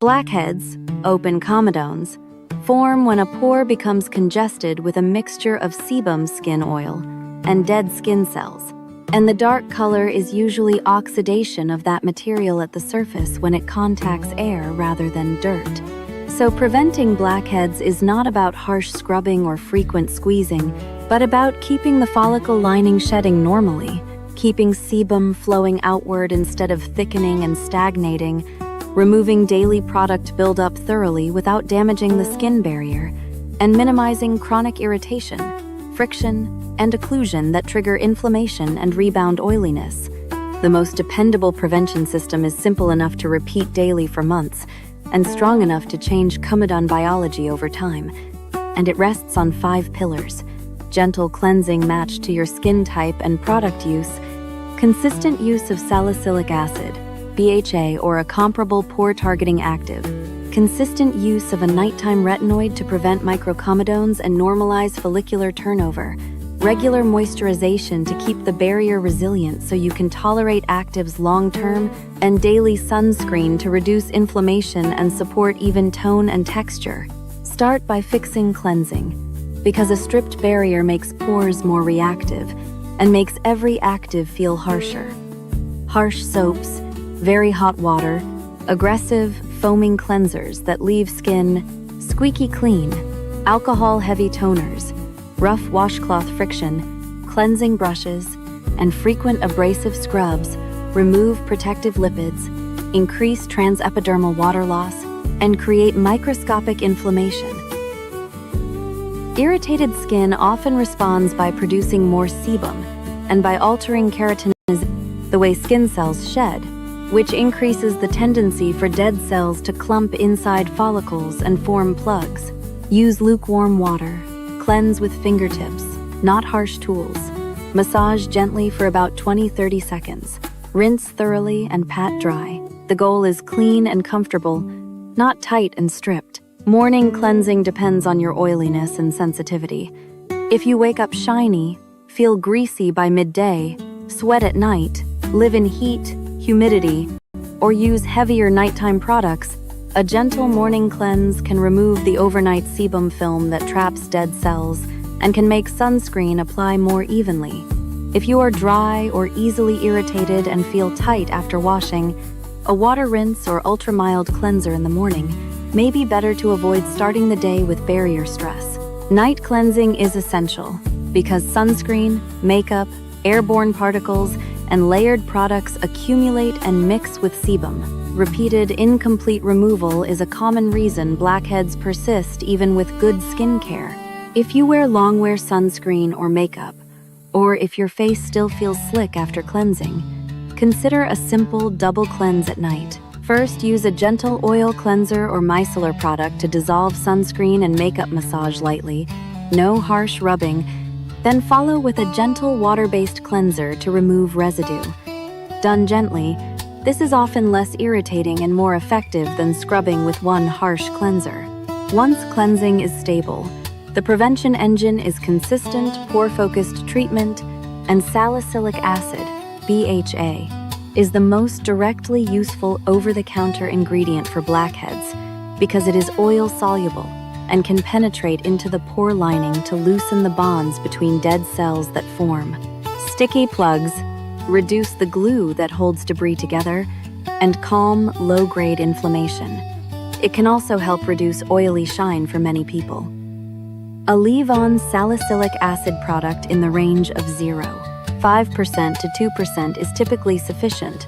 Blackheads, open comedones, form when a pore becomes congested with a mixture of sebum skin oil and dead skin cells. And the dark color is usually oxidation of that material at the surface when it contacts air rather than dirt. So preventing blackheads is not about harsh scrubbing or frequent squeezing, but about keeping the follicle lining shedding normally, keeping sebum flowing outward instead of thickening and stagnating, removing daily product buildup thoroughly without damaging the skin barrier, and minimizing chronic irritation, friction, and occlusion that trigger inflammation and rebound oiliness. The most dependable prevention system is simple enough to repeat daily for months, and strong enough to change comedone biology over time. And it rests on 5 pillars: gentle cleansing matched to your skin type and product use, consistent use of salicylic acid, BHA, or a comparable pore-targeting active, consistent use of a nighttime retinoid to prevent microcomedones and normalize follicular turnover, regular moisturization to keep the barrier resilient so you can tolerate actives long-term, and daily sunscreen to reduce inflammation and support even tone and texture. Start by fixing cleansing, because a stripped barrier makes pores more reactive and makes every active feel harsher. Harsh soaps, very hot water, aggressive, foaming cleansers that leave skin squeaky clean, alcohol-heavy toners, rough washcloth friction, cleansing brushes, and frequent abrasive scrubs remove protective lipids, increase transepidermal water loss, and create microscopic inflammation. Irritated skin often responds by producing more sebum and by altering keratinization, the way skin cells shed, which increases the tendency for dead cells to clump inside follicles and form plugs. Use lukewarm water. Cleanse with fingertips, not harsh tools. Massage gently for about 20-30 seconds. Rinse thoroughly and pat dry. The goal is clean and comfortable, not tight and stripped. Morning cleansing depends on your oiliness and sensitivity. If you wake up shiny, feel greasy by midday, sweat at night, live in heat, humidity, or use heavier nighttime products, a gentle morning cleanse can remove the overnight sebum film that traps dead cells and can make sunscreen apply more evenly. If you are dry or easily irritated and feel tight after washing, a water rinse or ultra-mild cleanser in the morning may be better to avoid starting the day with barrier stress. Night cleansing is essential because sunscreen, makeup, airborne particles, and layered products accumulate and mix with sebum. Repeated, incomplete removal is a common reason blackheads persist even with good skin care. If you wear long-wear sunscreen or makeup, or if your face still feels slick after cleansing, consider a simple double cleanse at night. First, use a gentle oil cleanser or micellar product to dissolve sunscreen and makeup massage lightly, no harsh rubbing. Then follow with a gentle water-based cleanser to remove residue. Done gently, this is often less irritating and more effective than scrubbing with one harsh cleanser. Once cleansing is stable, the prevention engine is consistent, pore-focused treatment, and salicylic acid, BHA, is the most directly useful over-the-counter ingredient for blackheads because it is oil-soluble and can penetrate into the pore lining to loosen the bonds between dead cells that form. Sticky plugs reduce the glue that holds debris together and calm low-grade inflammation. It can also help reduce oily shine for many people. A leave-on salicylic acid product in the range of 0.5% to 2% is typically sufficient.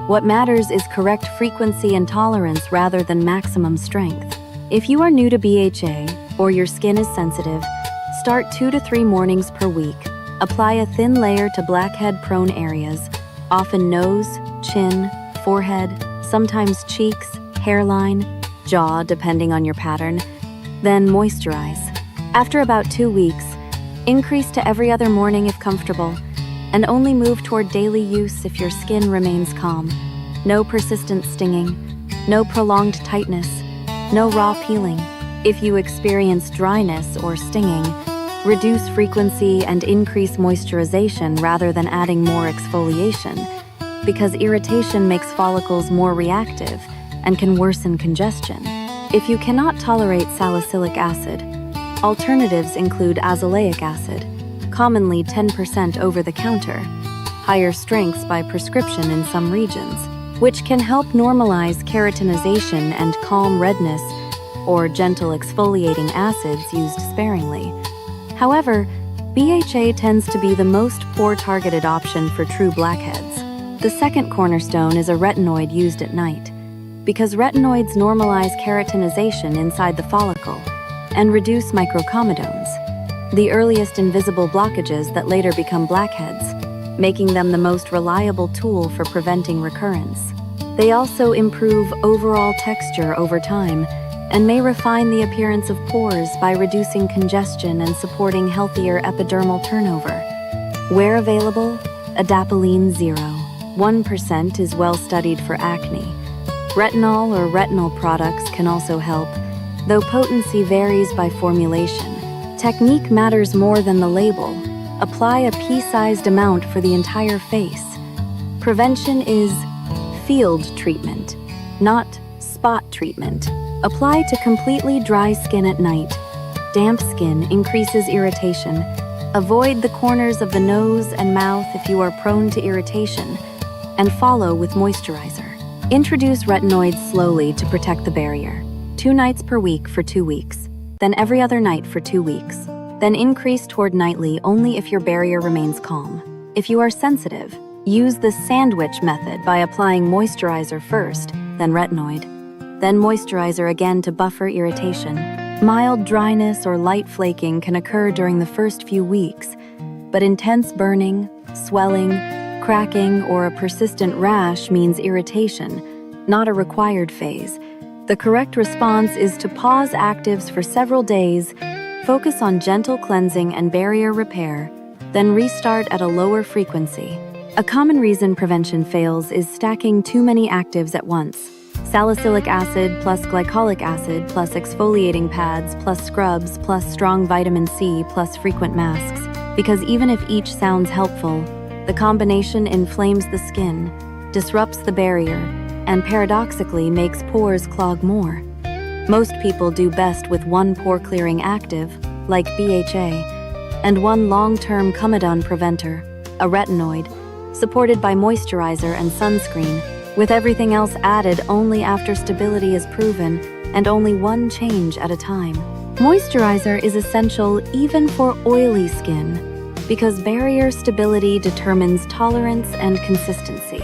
What matters is correct frequency and tolerance rather than maximum strength. If you are new to BHA or your skin is sensitive, start 2 to 3 mornings per week. Apply a thin layer to blackhead-prone areas, often nose, chin, forehead, sometimes cheeks, hairline, jaw, depending on your pattern. Then moisturize. After about 2 weeks, increase to every other morning if comfortable, and only move toward daily use if your skin remains calm. No persistent stinging, no prolonged tightness, no raw peeling. If you experience dryness or stinging, reduce frequency and increase moisturization rather than adding more exfoliation, because irritation makes follicles more reactive and can worsen congestion. If you cannot tolerate salicylic acid, alternatives include azelaic acid, commonly 10% over the counter, higher strengths by prescription in some regions, which can help normalize keratinization and calm redness, or gentle exfoliating acids used sparingly. However, BHA tends to be the most pore-targeted option for true blackheads. The second cornerstone is a retinoid used at night, because retinoids normalize keratinization inside the follicle and reduce microcomedones, the earliest invisible blockages that later become blackheads, making them the most reliable tool for preventing recurrence. They also improve overall texture over time and may refine the appearance of pores by reducing congestion and supporting healthier epidermal turnover. Where available? Adapalene 0.1% is well studied for acne. Retinol or retinol products can also help, though potency varies by formulation. Technique matters more than the label. Apply a pea-sized amount for the entire face. Prevention is field treatment, not spot treatment. Apply to completely dry skin at night. Damp skin increases irritation. Avoid the corners of the nose and mouth if you are prone to irritation, and follow with moisturizer. Introduce retinoids slowly to protect the barrier. 2 nights per week for 2 weeks, then every other night for 2 weeks. Then increase toward nightly only if your barrier remains calm. If you are sensitive, use the sandwich method by applying moisturizer first, then retinoid, then moisturizer again to buffer irritation. Mild dryness or light flaking can occur during the first few weeks, but intense burning, swelling, cracking, or a persistent rash means irritation, not a required phase. The correct response is to pause actives for several days, focus on gentle cleansing and barrier repair, then restart at a lower frequency. A common reason prevention fails is stacking too many actives at once. Salicylic acid plus glycolic acid plus exfoliating pads plus scrubs plus strong vitamin C plus frequent masks, because even if each sounds helpful, the combination inflames the skin, disrupts the barrier, and paradoxically makes pores clog more. Most people do best with one pore-clearing active, like BHA, and one long-term comedone preventer, a retinoid, supported by moisturizer and sunscreen, with everything else added only after stability is proven and only one change at a time. Moisturizer is essential even for oily skin, because barrier stability determines tolerance and consistency.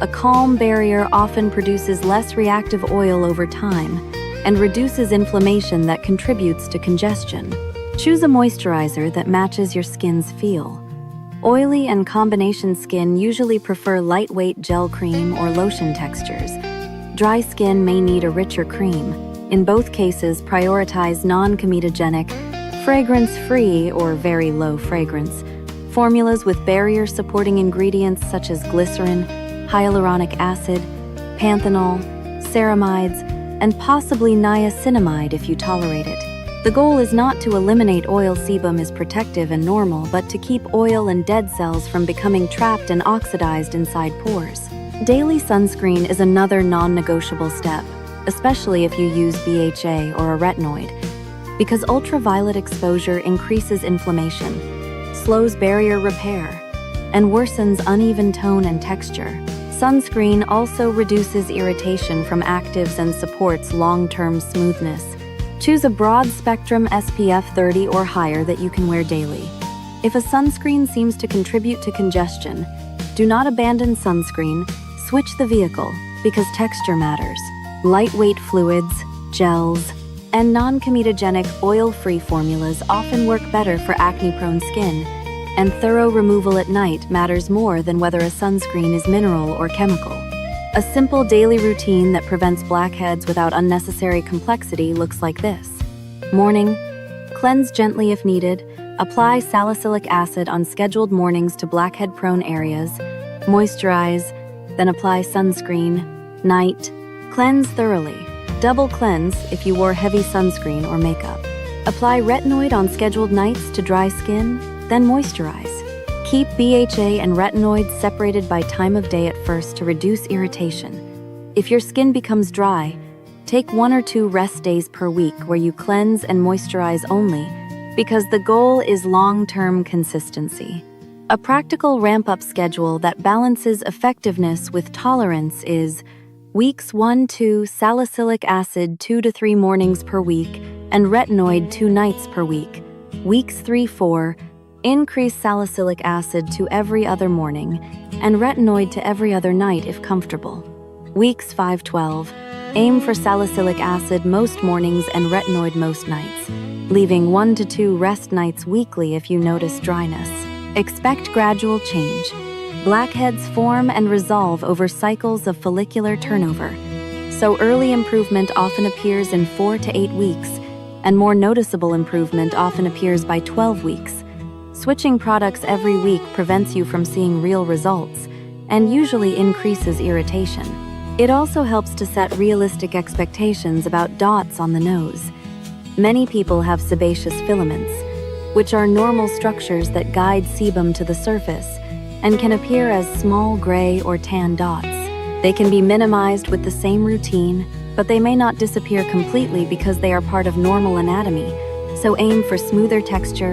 A calm barrier often produces less reactive oil over time and reduces inflammation that contributes to congestion. Choose a moisturizer that matches your skin's feel. Oily and combination skin usually prefer lightweight gel cream or lotion textures. Dry skin may need a richer cream. In both cases, prioritize non-comedogenic, fragrance-free or very low fragrance formulas with barrier-supporting ingredients such as glycerin, hyaluronic acid, panthenol, ceramides, and possibly niacinamide if you tolerate it. The goal is not to eliminate oil. Sebum is protective and normal, but to keep oil and dead cells from becoming trapped and oxidized inside pores. Daily sunscreen is another non-negotiable step, especially if you use BHA or a retinoid, because ultraviolet exposure increases inflammation, slows barrier repair, and worsens uneven tone and texture. Sunscreen also reduces irritation from actives and supports long-term smoothness. Choose a broad-spectrum SPF 30 or higher that you can wear daily. If a sunscreen seems to contribute to congestion, do not abandon sunscreen, switch the vehicle, because texture matters. Lightweight fluids, gels, and non-comedogenic oil-free formulas often work better for acne-prone skin, and thorough removal at night matters more than whether a sunscreen is mineral or chemical. A simple daily routine that prevents blackheads without unnecessary complexity looks like this. Morning, cleanse gently if needed, apply salicylic acid on scheduled mornings to blackhead-prone areas, moisturize, then apply sunscreen. Night, cleanse thoroughly. Double cleanse if you wore heavy sunscreen or makeup. Apply retinoid on scheduled nights to dry skin, then moisturize. Keep BHA and retinoids separated by time of day at first to reduce irritation. If your skin becomes dry, take 1 or 2 rest days per week where you cleanse and moisturize only, because the goal is long-term consistency. A practical ramp-up schedule that balances effectiveness with tolerance is Weeks 1-2 salicylic acid 2 to 3 mornings per week and retinoid 2 nights per week. Weeks 3-4 increase salicylic acid to every other morning and retinoid to every other night if comfortable. Weeks 5-12 aim for salicylic acid most mornings and retinoid most nights, leaving 1 to 2 rest nights weekly if you notice dryness. Expect gradual change. Blackheads form and resolve over cycles of follicular turnover, so early improvement often appears in 4 to 8 weeks, and more noticeable improvement often appears by 12 weeks. Switching products every week prevents you from seeing real results and usually increases irritation. It also helps to set realistic expectations about dots on the nose. Many people have sebaceous filaments, which are normal structures that guide sebum to the surface and can appear as small gray or tan dots. They can be minimized with the same routine, but they may not disappear completely because they are part of normal anatomy, so aim for smoother texture